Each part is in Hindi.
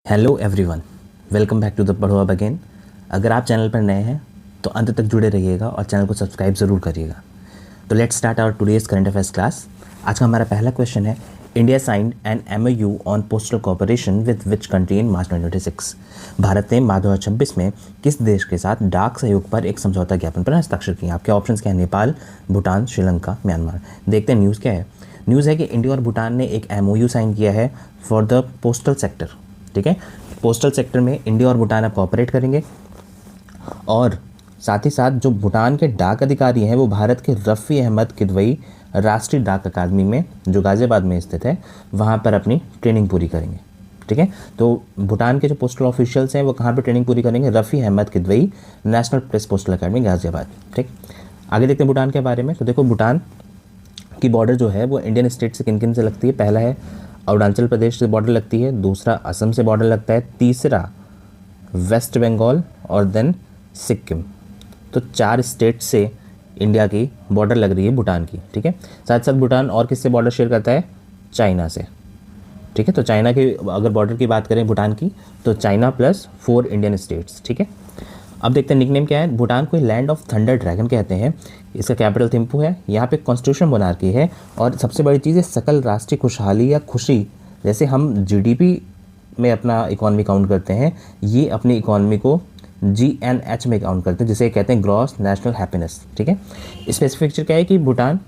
Hello everyone, welcome back to the पढ़ो अब अगेन। अगर आप चैनल पर नए हैं तो अंत तक जुड़े रहिएगा और चैनल को सब्सक्राइब ज़रूर करिएगा। तो let's start our today's current affairs class. आज का हमारा पहला क्वेश्चन है, India signed an MOU on postal cooperation with which country in March 2026। Bharat ने मार्च 2026 में किस देश के साथ डाक सहयोग पर एक समझौता ज्ञापन पर हस्ताक्षर किए? आपके ऑप्शंस क्या हैं? नेपाल, भूटान, श्रीलंका, म्यांमार। देखते हैं न्यूज़ क्या है। न्यूज़ है कि इंडिया और भूटान ने एक MOU साइन किया है फॉर द पोस्टल सेक्टर। ठीक है, पोस्टल सेक्टर में इंडिया और भूटान अब कोऑपरेट करेंगे और साथ ही साथ जो भूटान के डाक अधिकारी हैं वो भारत के रफ़ी अहमद किदवई राष्ट्रीय डाक अकादमी में, जो गाज़ियाबाद में स्थित है, वहाँ पर अपनी ट्रेनिंग पूरी करेंगे। ठीक है, तो भूटान के जो पोस्टल ऑफिशियल्स हैं वो कहाँ पर ट्रेनिंग पूरी करेंगे? Rafi Ahmed Kidwai national press postal academy Ghaziabad. ठीक, आगे देखते हैं भूटान के बारे में। तो देखो, भूटान की बॉर्डर जो है वो इंडियन स्टेट से किन किन से लगती है? पहला है अरुणाचल प्रदेश से बॉर्डर लगती है, दूसरा असम से बॉर्डर लगता है, तीसरा वेस्ट बंगाल और देन सिक्किम। तो 4 स्टेट से इंडिया की बॉर्डर लग रही है भूटान की। ठीक है, साथ साथ भूटान और किससे बॉर्डर शेयर करता है? चाइना से। ठीक है, तो चाइना की अगर बॉर्डर की बात करें भूटान की, तो चाइना प्लस 4 इंडियन स्टेट्स। ठीक है, अब देखते हैं निकनेम क्या है। भूटान को लैंड ऑफ थंडर ड्रैगन कहते हैं। इसका कैपिटल थिम्पू है। यहाँ पे कॉन्स्टिट्यूशन मोनार्की है और सबसे बड़ी चीज़ है सकल राष्ट्रीय खुशहाली या खुशी। जैसे हम GDP में अपना इकॉनमी काउंट करते हैं, ये अपनी इकॉनमी को GNH में काउंट करते हैं, जिसे कहते हैं ग्रॉस नेशनल हैप्पीनेस। ठीक है, स्पेसिफिक फीचर क्या है कि भूटान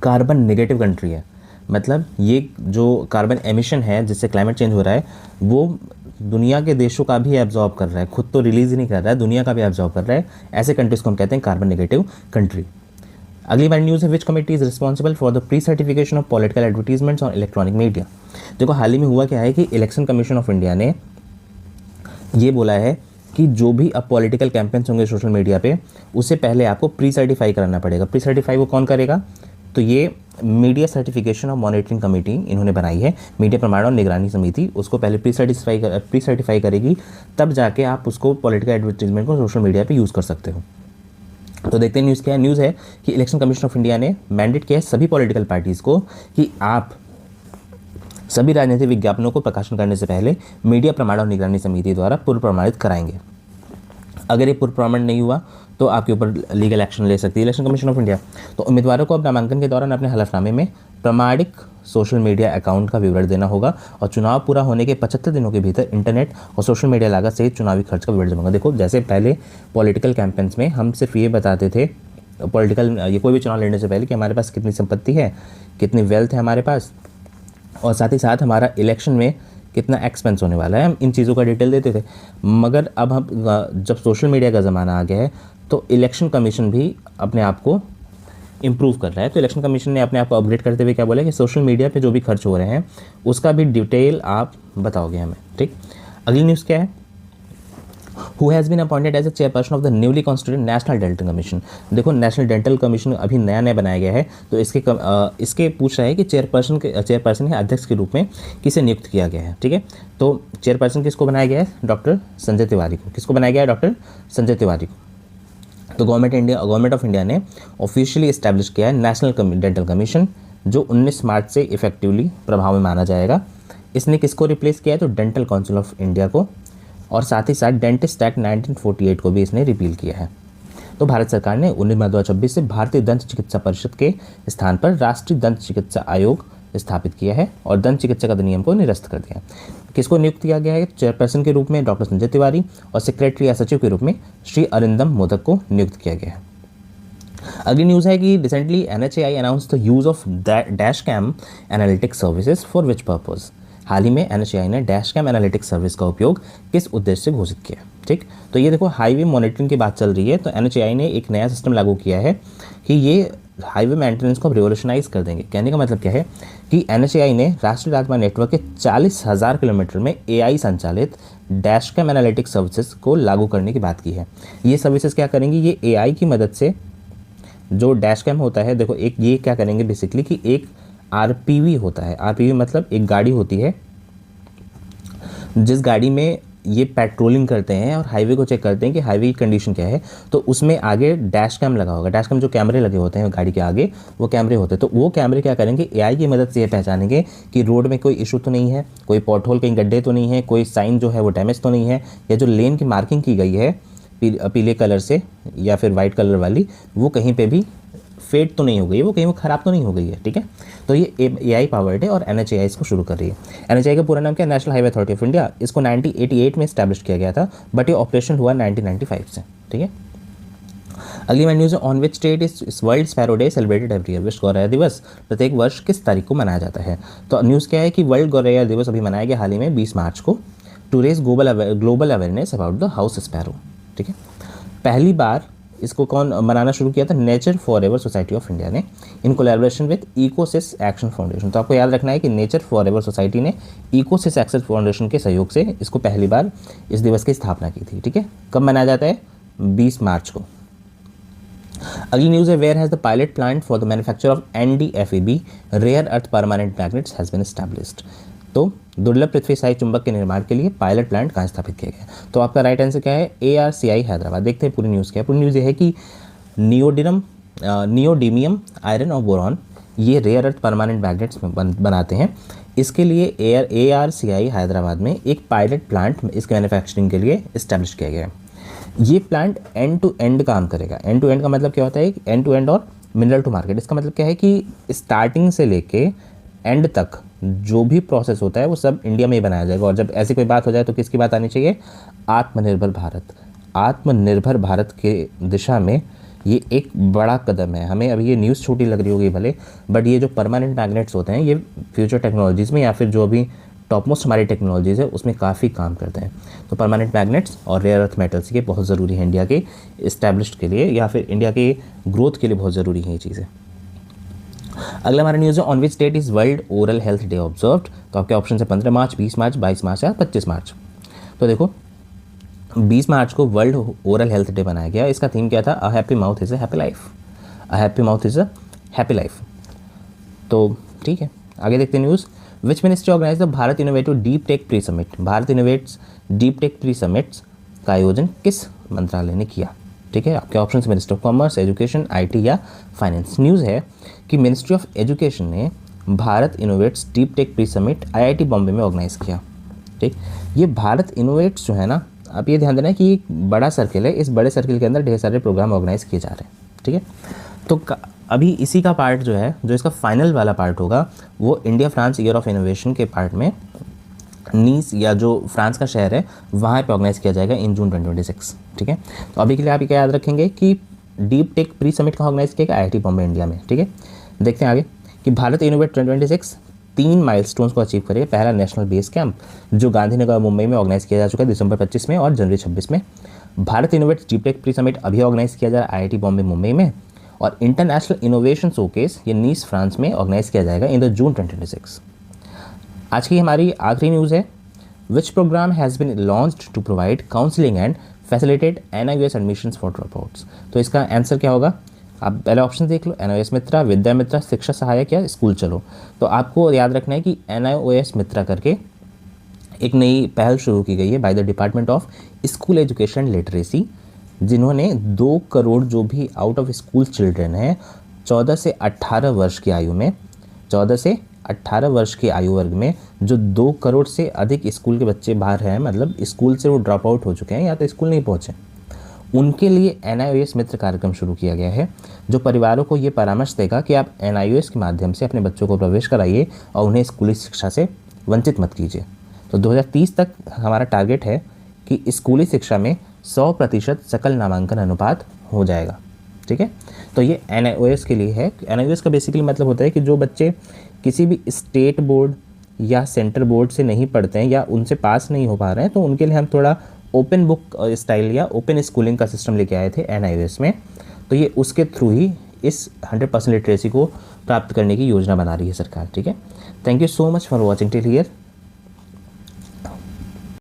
कार्बन नेगेटिव कंट्री है। मतलब ये जो कार्बन एमिशन है जिससे क्लाइमेट चेंज हो रहा है वो दुनिया के देशों का भी एब्जॉर्ब कर रहा है, खुद तो रिलीज ही नहीं कर रहा है, दुनिया का भी एब्जॉर्ब कर रहा है। ऐसे कंट्रीज को हम कहते हैं कार्बन नेगेटिव कंट्री। अगली बार न्यूज़ है, विच committee is responsible for the pre certification of political advertisements on electronic media. देखो, हाल ही में हुआ क्या है कि इलेक्शन कमीशन ऑफ इंडिया ने ये बोला है कि जो भी अब पॉलिटिकल कैंपेन्स होंगे सोशल मीडिया पे, उससे पहले आपको प्री सर्टिफाई कराना पड़ेगा। प्री सर्टिफाई वो कौन करेगा? तो ये मीडिया सर्टिफिकेशन और मॉनिटरिंग कमेटी इन्होंने बनाई है, मीडिया प्रमाणन और निगरानी समिति। उसको पहले प्री सर्टिफाई करेगी, तब जाके आप उसको पॉलिटिकल एडवर्टीजमेंट को सोशल मीडिया पे यूज़ कर सकते हो। तो देखते हैं न्यूज़ क्या है। न्यूज़ है कि इलेक्शन कमीशन ऑफ इंडिया ने मैंडेट किया है सभी पॉलिटिकल पार्टीज़ को कि आप सभी राजनीतिक विज्ञापनों को प्रकाशन करने से पहले मीडिया प्रमाणन और निगरानी समिति द्वारा पूर्व प्रमाणित कराएंगे। अगर ये पूर्व प्रमाणित नहीं हुआ तो आपके ऊपर लीगल एक्शन ले सकती है इलेक्शन कमीशन ऑफ इंडिया। तो उम्मीदवारों को अब नामांकन के दौरान अपने हलफनामे में प्रमाणिक सोशल मीडिया अकाउंट का विवरण देना होगा और चुनाव पूरा होने के 75 दिनों के भीतर इंटरनेट और सोशल मीडिया लागत सहित चुनावी खर्च का विवरण जमा होगा। देखो, जैसे पहले पॉलिटिकल कैंपेन्स में हम सिर्फ ये बताते थे ये कोई भी चुनाव लड़ने से पहले कि हमारे पास कितनी संपत्ति है, कितनी वेल्थ है हमारे पास, और साथ ही साथ हमारा इलेक्शन में कितना एक्सपेंस होने वाला है, हम इन चीज़ों का डिटेल देते थे। मगर अब हम जब सोशल मीडिया का ज़माना आ गया है तो इलेक्शन कमीशन भी अपने आप को इम्प्रूव कर रहा है। तो इलेक्शन कमीशन ने अपने आप को अपग्रेड करते हुए क्या बोला कि सोशल मीडिया पे जो भी खर्च हो रहे हैं उसका भी डिटेल आप बताओगे हमें। ठीक, अगली न्यूज़ क्या है। Who has been appointed as a chairperson of the newly constituted national dental commission. देखो, नेशनल डेंटल कमीशन अभी नया नया बनाया गया है, तो इसके पूछ रहा है कि चेयरपर्सन या अध्यक्ष के रूप में किसे नियुक्त किया गया है। ठीक है, तो चेयरपर्सन किसको बनाया गया है? डॉक्टर संजय तिवारी को। किसको बनाया गया है? डॉक्टर संजय तिवारी को। तो गवर्नमेंट ऑफ इंडिया ने ऑफिशियली इस्टेब्लिश किया है नेशनल डेंटल कमीशन, जो 19 मार्च से इफेक्टिवली प्रभाव में माना जाएगा। इसने किसको रिप्लेस किया है? तो डेंटल काउंसिल ऑफ इंडिया को, और साथ ही साथ डेंटिस्ट एक्ट 1948 को भी इसने रिपील किया है। तो भारत सरकार ने 19 मई 2026 से भारतीय दंत चिकित्सा परिषद के स्थान पर राष्ट्रीय दंत चिकित्सा आयोग स्थापित किया है और दंत चिकित्सक अधिनियम को निरस्त कर दिया है। किसको नियुक्त किया गया है? चेयरपर्सन के रूप में डॉक्टर संजय तिवारी और सेक्रेटरी या सचिव के रूप में श्री अरिंदम मोदक को नियुक्त किया गया है। अगली न्यूज़ है कि recently NHAI announce the use of dash cam analytics services for which purpose. हाल ही में NHAI ने डैश कैम एनालिटिक्स सर्विस का उपयोग किस उद्देश्य से घोषित किया? ठीक, तो ये देखो, हाईवे मॉनिटरिंग की बात चल रही है, तो NHAI ने एक नया सिस्टम लागू किया है कि ये हाईवे मेंटेनेंस को रिवोल्यूशनाइज कर देंगे। कहने का मतलब क्या है कि NHAI ने राष्ट्रीय राजमार्ग नेटवर्क के 40,000 किलोमीटर में AI संचालित डैश कैम एनालिटिक्स सर्विसेज को लागू करने की बात की है। ये सर्विसेज क्या करेंगी? ये AI की मदद से जो डैश कैम होता है, देखो एक ये क्या करेंगे बेसिकली कि एक RPV होता है। RPV मतलब एक गाड़ी होती है जिस गाड़ी में ये पेट्रोलिंग करते हैं और हाईवे को चेक करते हैं कि हाईवे की कंडीशन क्या है, तो उसमें आगे डैश कैम लगा होगा। डैश कैम जो कैमरे लगे होते हैं गाड़ी के आगे, वो कैमरे होते हैं। तो वो कैमरे क्या करेंगे, एआई की मदद से ये पहचानेंगे कि रोड में कोई इशू तो नहीं है, कोई पॉटहोल, कहीं गड्ढे तो नहीं है, कोई साइन जो है वो डैमेज तो नहीं है, या जो लेन की मार्किंग की गई है पीले कलर से या फिर वाइट कलर वाली, वो कहीं पे भी फेड तो नहीं हो गई है, वो कहीं वो ख़राब तो नहीं हो गई है। ठीक है, तो ये एआई पावर्ड है और एनएचएआई इसको शुरू कर रही है। एनएचएआई का पूरा नाम क्या है, national highway authority of India. इसको 1988 में स्टैब्लिश किया गया था, बट ये ऑपरेशन हुआ 1995 से। ठीक है, अगली मैं न्यूज़ है, on which state is world sparrow day celebrated every year. विश्व गौरैया दिवस प्रत्येक वर्ष किस तारीख को मनाया जाता है। तो न्यूज़ क्या है कि वर्ल्ड गौरैया दिवस अभी मनाया गया हाल ही में 20 मार्च को, to raise global awareness about the house sparrow. ठीक है, पहली बार इसको कौन मनाना शुरू किया था, Nature Forever Society of India ने, in collaboration with Ecosys Action Foundation. तो आपको याद रखना है कि नेचर फॉरएवर सोसाइटी ने इकोसिस एक्शन फाउंडेशन के सहयोग से इसको पहली बार इस दिवस की स्थापना की थी। ठीक है, कब मनाया जाता है, 20 मार्च को। अगली न्यूज़ है, where has the pilot plant for the manufacture of NdFeB rare earth permanent magnets has been established. तो दुर्लभ पृथ्वी स्थायी चुंबक के निर्माण के लिए पायलट प्लांट कहाँ स्थापित किया गया। तो आपका राइट आंसर क्या है, ARCI हैदराबाद। देखते हैं पूरी न्यूज़ क्या है। पूरी न्यूज़ ये है कि नियोडिमियम आयरन और बोरॉन ये रेयर अर्थ परमानेंट मैग्नेट्स बनाते हैं। इसके लिए ARCI हैदराबाद में एक पायलट प्लांट इसके मैन्युफैक्चरिंग के लिए इस्टेब्लिश किया गया है। ये प्लांट एंड टू एंड काम करेगा। एंड टू एंड का मतलब क्या होता है, एंड टू एंड और मिनरल टू मार्केट। इसका मतलब क्या है कि स्टार्टिंग से लेके एंड तक जो भी प्रोसेस होता है वो सब इंडिया में ही बनाया जाएगा। और जब ऐसी कोई बात हो जाए तो किसकी बात आनी चाहिए, आत्मनिर्भर भारत। आत्मनिर्भर भारत के दिशा में ये एक बड़ा कदम है। हमें अभी ये न्यूज़ छोटी लग रही होगी भले, बट ये जो परमानेंट मैग्नेट्स होते हैं ये फ्यूचर टेक्नोलॉजीज़ में या फिर जो अभी टॉप मोस्ट हमारी टेक्नोलॉजीज़ है उसमें काफ़ी काम करते हैं। तो परमानेंट मैग्नेट्स और रेयर अर्थ मेटल्स ये बहुत ज़रूरी है इंडिया के इस्टेब्लिश्ड के लिए या फिर इंडिया के ग्रोथ के लिए बहुत ज़रूरी है ये चीज़ें। अगला हमारा न्यूज़ है, on which that is world oral health day observed. तो आपके ऑप्शन है 15 मार्च, 20 मार्च, 22 मार्च या 25 मार्च। तो देखो 20 मार्च को वर्ल्ड ओरल हेल्थ डे मनाया गया। इसका थीम क्या था, a happy mouth is a happy life. A happy mouth is a happy life. तो ठीक है, आगे देखते हैं news. Which ministry organize the Bharat innovative deep tech pre summit. Bharat innovates deep tech pre summits का आयोजन किस मंत्रालय ने किया। ठीक है, आपके option minister of commerce, education, IT या फाइनेंस। न्यूज़ है कि मिनिस्ट्री ऑफ एजुकेशन ने Bharat innovates deep tech pre summit IIT Bombay में ऑर्गेनाइज़ किया। ठीक, ये भारत इनोवेट्स जो है ना, आप ये ध्यान देना कि एक बड़ा सर्किल है, इस बड़े सर्किल के अंदर ढेर सारे प्रोग्राम ऑर्गेनाइज किए जा रहे हैं। ठीक है, तो अभी इसी का पार्ट जो है, जो इसका फाइनल वाला पार्ट होगा, वो India France year of innovation के पार्ट में नीस या जो फ्रांस का शहर है वहाँ पे ऑर्गेनाइज किया जाएगा इन जून 2026। ठीक है, तो अभी के लिए आप ये क्या याद रखेंगे कि डीप टेक प्री समिट का ऑर्गेनाइज किया IIT बॉम्बे इंडिया में। ठीक है, देखते हैं आगे कि भारत इनोवेट 2026 3 माइलस्टोन्स को अचीव करेगा। पहला नेशनल बेस कैंप जो गांधीनगर मुंबई में ऑर्गेनाइज किया जा चुका है दिसंबर 25 में और जनवरी 26 में। Bharat innovate deep tech pre summit अभी ऑर्गेनाइज किया जा रहा है IIT बॉम्बे मुंबई में। और इंटरनेशनल इनोवेशन शोकेस ये नीस फ्रांस में ऑर्गेनाइज किया जाएगा इन द जून 2026। आज की हमारी आखिरी न्यूज़ है, which programme has been launched to provide counselling and facilitate NIOS admissions for dropouts. तो इसका आंसर क्या होगा, आप पहले ऑप्शन देख लो, NIOS मित्रा, विद्या मित्रा, शिक्षा सहायक या स्कूल चलो। तो आपको याद रखना है कि NIOS मित्रा करके एक नई पहल शुरू की गई है by the department of school education literacy, जिन्होंने 2 करोड़ जो भी आउट ऑफ स्कूल चिल्ड्रन हैं 14 से 18 वर्ष की आयु में, 14 से 18 वर्ष की आयु वर्ग में जो 2 करोड़ से अधिक स्कूल के बच्चे बाहर हैं, मतलब स्कूल से वो ड्रॉप आउट हो चुके हैं या तो स्कूल नहीं पहुँचे, उनके लिए NIOS मित्र कार्यक्रम शुरू किया गया है, जो परिवारों को ये परामर्श देगा कि आप NIOS के माध्यम से अपने बच्चों को प्रवेश कराइए और उन्हें स्कूली शिक्षा से वंचित मत कीजिए। तो 2030 तक हमारा टारगेट है कि स्कूली शिक्षा में 100% सकल नामांकन अनुपात हो जाएगा। ठीक है, तो ये NIOS के लिए है। NIOS का बेसिकली मतलब होता है कि जो बच्चे किसी भी स्टेट बोर्ड या सेंटर बोर्ड से नहीं पढ़ते हैं या उनसे पास नहीं हो पा रहे हैं, तो उनके लिए हम थोड़ा ओपन बुक स्टाइल या ओपन स्कूलिंग का सिस्टम लेके आए थे NIOS में। तो ये उसके थ्रू ही इस 100% लिटरेसी को प्राप्त करने की योजना बना रही है सरकार। ठीक है, thank you so much for watching till here.